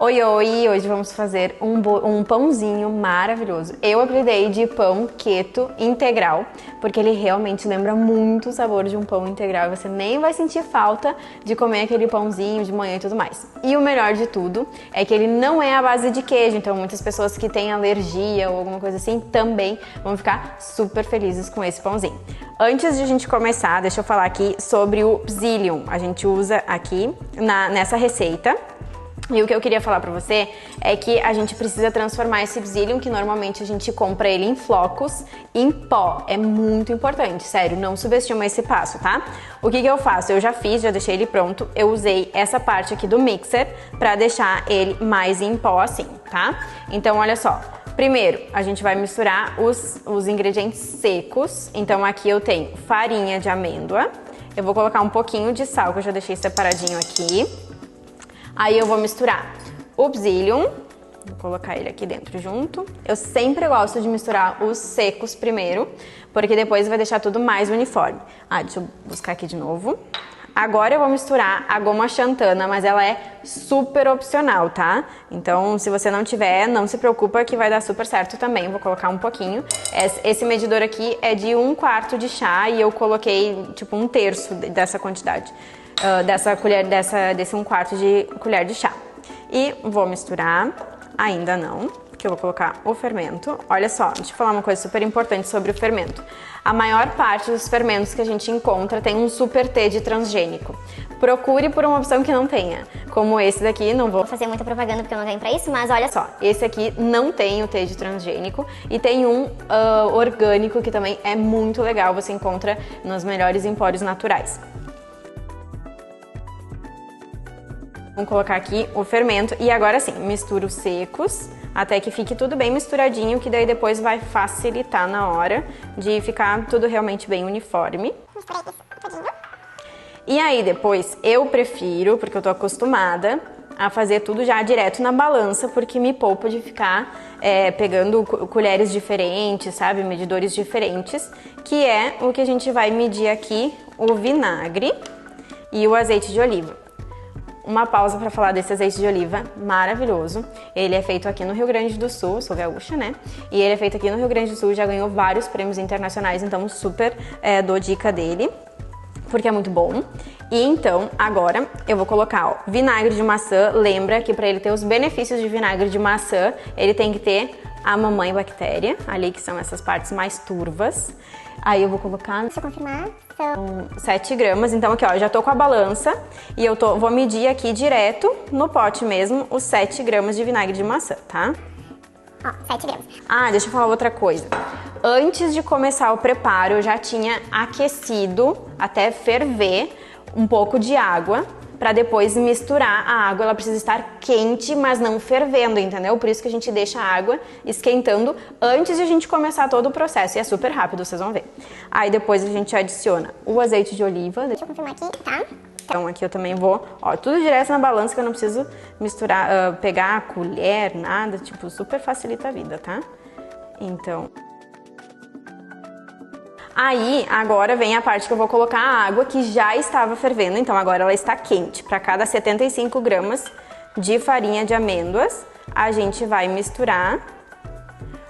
Oi, oi! Hoje vamos fazer um pãozinho maravilhoso. Eu apelidei de pão keto integral, porque ele realmente lembra muito o sabor de um pão integral e você nem vai sentir falta de comer aquele pãozinho de manhã e tudo mais. E o melhor de tudo é que ele não é à base de queijo, então muitas pessoas que têm alergia ou alguma coisa assim também vão ficar super felizes com esse pãozinho. Antes de a gente começar, deixa eu falar aqui sobre o psyllium. A gente usa aqui nessa receita. E o que eu queria falar pra você é que a gente precisa transformar esse psyllium, que normalmente a gente compra ele em flocos, em pó. É muito importante, sério, não subestima esse passo, tá? O que eu faço? Eu já fiz, já deixei ele pronto. Eu usei essa parte aqui do mixer pra deixar ele mais em pó assim, tá? Então, olha só. Primeiro, a gente vai misturar os ingredientes secos. Então, aqui eu tenho farinha de amêndoa. Eu vou colocar um pouquinho de sal, que eu já deixei separadinho aqui. Aí eu vou misturar o psyllium, vou colocar ele aqui dentro junto. Eu sempre gosto de misturar os secos primeiro, porque depois vai deixar tudo mais uniforme. Deixa eu buscar aqui de novo. Agora eu vou misturar a goma xantana, mas ela é super opcional, tá? Então, se você não tiver, não se preocupa que vai dar super certo também. Vou colocar um pouquinho. Esse medidor aqui é de 1/4 de chá e eu coloquei tipo 1/3 dessa quantidade. Desse 1/4 de colher de chá. E vou misturar, ainda não, porque eu vou colocar o fermento. Olha só, deixa eu falar uma coisa super importante sobre o fermento. A maior parte dos fermentos que a gente encontra tem um super T de transgênico. Procure por uma opção que não tenha, como esse daqui, não vou fazer muita propaganda porque eu não tenho pra isso, mas olha só, esse aqui não tem o T de transgênico e tem um orgânico que também é muito legal, você encontra nos melhores empórios naturais. Vamos colocar aqui o fermento e agora sim, misturo os secos até que fique tudo bem misturadinho, que daí depois vai facilitar na hora de ficar tudo realmente bem uniforme. E aí depois eu prefiro, porque eu tô acostumada a fazer tudo já direto na balança, porque me poupa de ficar pegando colheres diferentes, sabe, medidores diferentes, que é o que a gente vai medir aqui, o vinagre e o azeite de oliva. Uma pausa para falar desse azeite de oliva maravilhoso. Ele é feito aqui no Rio Grande do Sul, sou gaúcha, né? E ele é feito aqui no Rio Grande do Sul, já ganhou vários prêmios internacionais, então super dou dica dele, porque é muito bom. E então, agora eu vou colocar, ó, vinagre de maçã. Lembra que para ele ter os benefícios de vinagre de maçã, ele tem que ter a mamãe bactéria, ali que são essas partes mais turvas. Aí eu vou colocar... Deixa eu confirmar. São 7 gramas. Então aqui, ó, já tô com a balança e eu vou medir aqui direto no pote mesmo os 7 gramas de vinagre de maçã, tá? Ó, 7 gramas. Deixa eu falar outra coisa. Antes de começar o preparo, eu já tinha aquecido até ferver um pouco de água para depois misturar a água. Ela precisa estar quente, mas não fervendo, entendeu? Por isso que a gente deixa a água esquentando antes de a gente começar todo o processo. E é super rápido, vocês vão ver. Aí depois a gente adiciona o azeite de oliva. Deixa eu confirmar aqui, tá? Então aqui eu também vou, ó, tudo direto na balança, que eu não preciso misturar, pegar a colher, nada, tipo, super facilita a vida, tá? Então... Aí, agora vem a parte que eu vou colocar a água que já estava fervendo, então agora ela está quente. Para cada 75 gramas de farinha de amêndoas, a gente vai misturar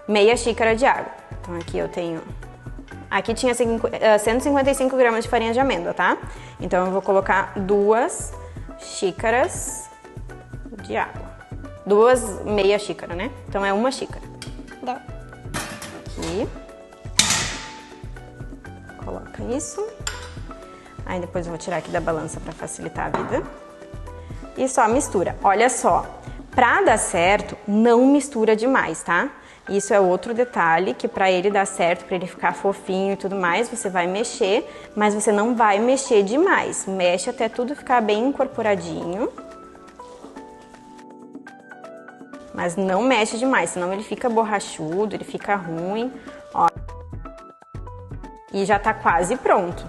meia xícara de água. Então aqui eu tenho... Aqui tinha 155 gramas de farinha de amêndoa, tá? Então eu vou colocar 2 xícaras de água. 2 meia xícara, né? Então é 1 xícara. Deu. Aqui. Coloca isso. Aí depois eu vou tirar aqui da balança para facilitar a vida. E só mistura. Olha só, pra dar certo, não mistura demais, tá? Isso é outro detalhe, que pra ele dar certo, pra ele ficar fofinho e tudo mais, você vai mexer, mas você não vai mexer demais. Mexe até tudo ficar bem incorporadinho. Mas não mexe demais, senão ele fica borrachudo, ele fica ruim. Ó. E já tá quase pronto.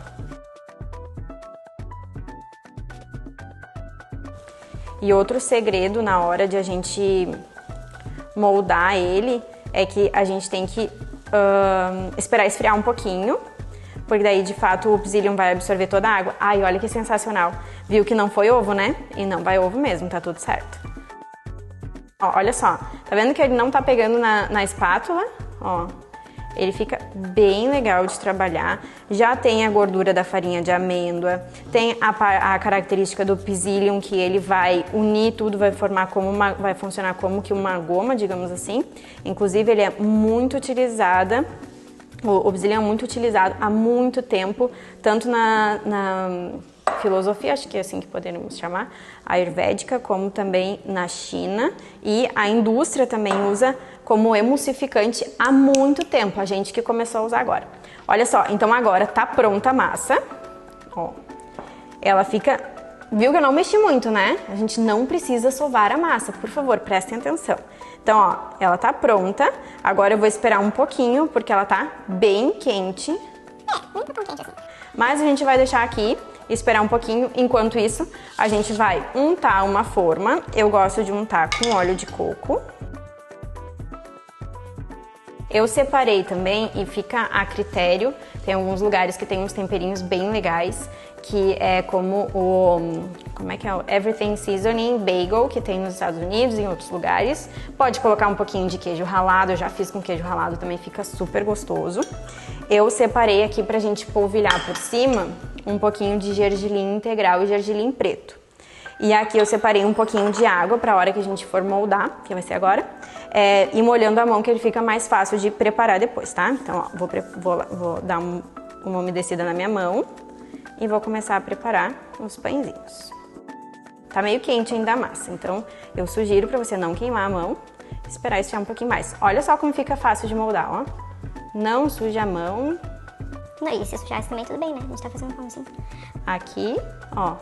E outro segredo na hora de a gente moldar ele é que a gente tem que esperar esfriar um pouquinho, porque daí de fato o psyllium vai absorver toda a água. Ai, olha que sensacional. Viu que não foi ovo, né? E não vai ovo mesmo, tá tudo certo. Ó, olha só, tá vendo que ele não tá pegando na espátula? Ó, ele fica bem legal de trabalhar. Já tem a gordura da farinha de amêndoa, tem a característica do psyllium, que ele vai unir tudo, vai formar como vai funcionar como que uma goma, digamos assim. Inclusive, ele é muito utilizada. O psyllium é muito utilizado há muito tempo, tanto na filosofia, acho que é assim que poderíamos chamar, ayurvédica, como também na China. E a indústria também usa como emulsificante há muito tempo, a gente que começou a usar agora. Olha só, então agora tá pronta a massa. Ó, ela fica... Viu que eu não mexi muito, né? A gente não precisa sovar a massa, por favor, prestem atenção. Então, ó, ela tá pronta. Agora eu vou esperar um pouquinho, porque ela tá bem quente. Nem tá tão quente assim. Mas a gente vai deixar aqui, esperar um pouquinho. Enquanto isso, a gente vai untar uma forma. Eu gosto de untar com óleo de coco. Eu separei também e fica a critério. Tem alguns lugares que tem uns temperinhos bem legais, que é como o... Como é que é? O Everything Seasoning Bagel, que tem nos Estados Unidos e em outros lugares. Pode colocar um pouquinho de queijo ralado, eu já fiz com queijo ralado, também fica super gostoso. Eu separei aqui pra gente polvilhar por cima um pouquinho de gergelim integral e gergelim preto. E aqui eu separei um pouquinho de água para a hora que a gente for moldar, que vai ser agora, e molhando a mão, que ele fica mais fácil de preparar depois, tá? Então, ó, vou dar uma umedecida na minha mão e vou começar a preparar os pãezinhos. Tá meio quente ainda a massa, então eu sugiro para você não queimar a mão, esperar esfriar um pouquinho mais. Olha só como fica fácil de moldar, ó. Não suja a mão. Não, e se sujar também tudo bem, né? A gente tá fazendo pão assim. Aqui, ó.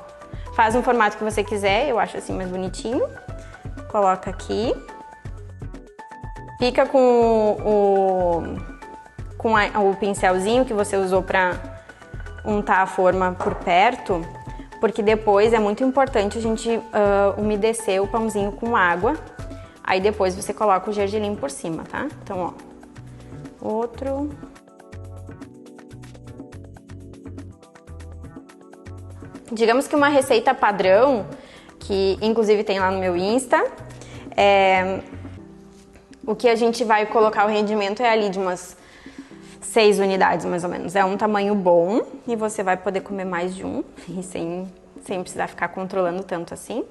Faz um formato que você quiser, eu acho assim mais bonitinho. Coloca aqui. Fica com o pincelzinho que você usou para untar a forma por perto, porque depois é muito importante a gente umedecer o pãozinho com água. Aí depois você coloca o gergelim por cima, tá? Então, ó. Outro. Digamos que uma receita padrão, que inclusive tem lá no meu Insta, o que a gente vai colocar o rendimento é ali de umas 6 unidades mais ou menos. É um tamanho bom e você vai poder comer mais de um, e sem precisar ficar controlando tanto assim.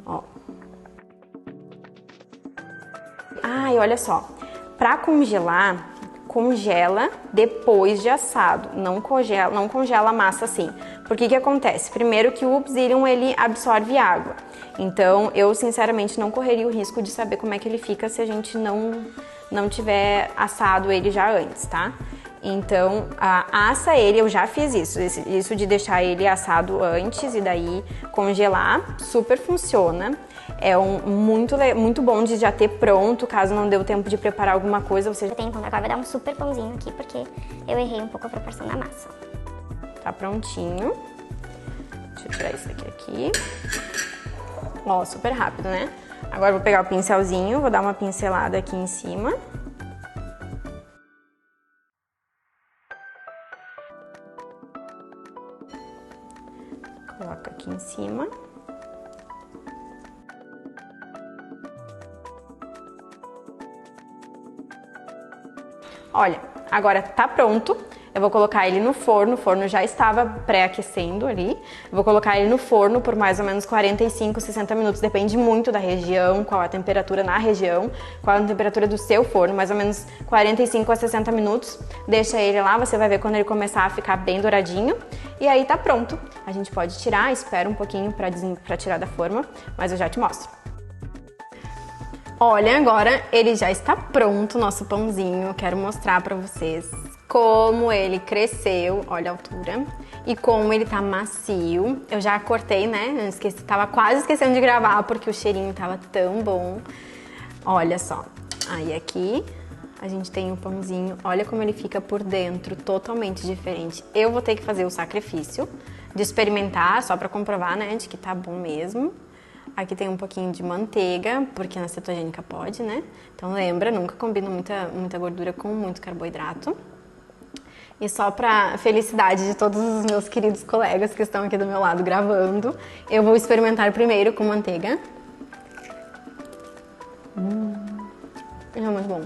Ó. Ah, e olha só, para congelar, congela depois de assado, não congela a massa assim. Porque que acontece? Primeiro que o psyllium ele absorve água, então eu sinceramente não correria o risco de saber como é que ele fica se a gente não tiver assado ele já antes, tá? Então, assa ele, eu já fiz isso de deixar ele assado antes e daí congelar, super funciona. É muito bom de já ter pronto, caso não deu tempo de preparar alguma coisa, você já tem. Agora vai dar um super pãozinho aqui, porque eu errei um pouco a proporção da massa. Tá prontinho. Deixa eu tirar isso aqui. Ó, super rápido, né? Agora eu vou pegar o pincelzinho, vou dar uma pincelada aqui em cima. Coloca aqui em cima. Olha, agora tá pronto. Eu vou colocar ele no forno, o forno já estava pré-aquecendo ali. Eu vou colocar ele no forno por mais ou menos 45, 60 minutos, depende muito da região, qual a temperatura na região, qual a temperatura do seu forno, mais ou menos 45 a 60 minutos. Deixa ele lá, você vai ver quando ele começar a ficar bem douradinho. E aí tá pronto. A gente pode tirar, espera um pouquinho pra tirar da forma, mas eu já te mostro. Olha, agora ele já está pronto, nosso pãozinho. Eu quero mostrar pra vocês como ele cresceu, olha a altura, e como ele tá macio. Eu já cortei, né? Tava quase esquecendo de gravar porque o cheirinho tava tão bom. Olha só, aí aqui a gente tem o pãozinho, olha como ele fica por dentro, totalmente diferente. Eu vou ter que fazer o sacrifício de experimentar, só pra comprovar, né, de que tá bom mesmo. Aqui tem um pouquinho de manteiga, porque na cetogênica pode, né? Então lembra, nunca combina muita gordura com muito carboidrato. E só pra felicidade de todos os meus queridos colegas que estão aqui do meu lado gravando, eu vou experimentar primeiro com manteiga. É muito bom.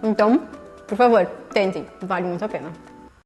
Então, por favor, tentem, vale muito a pena.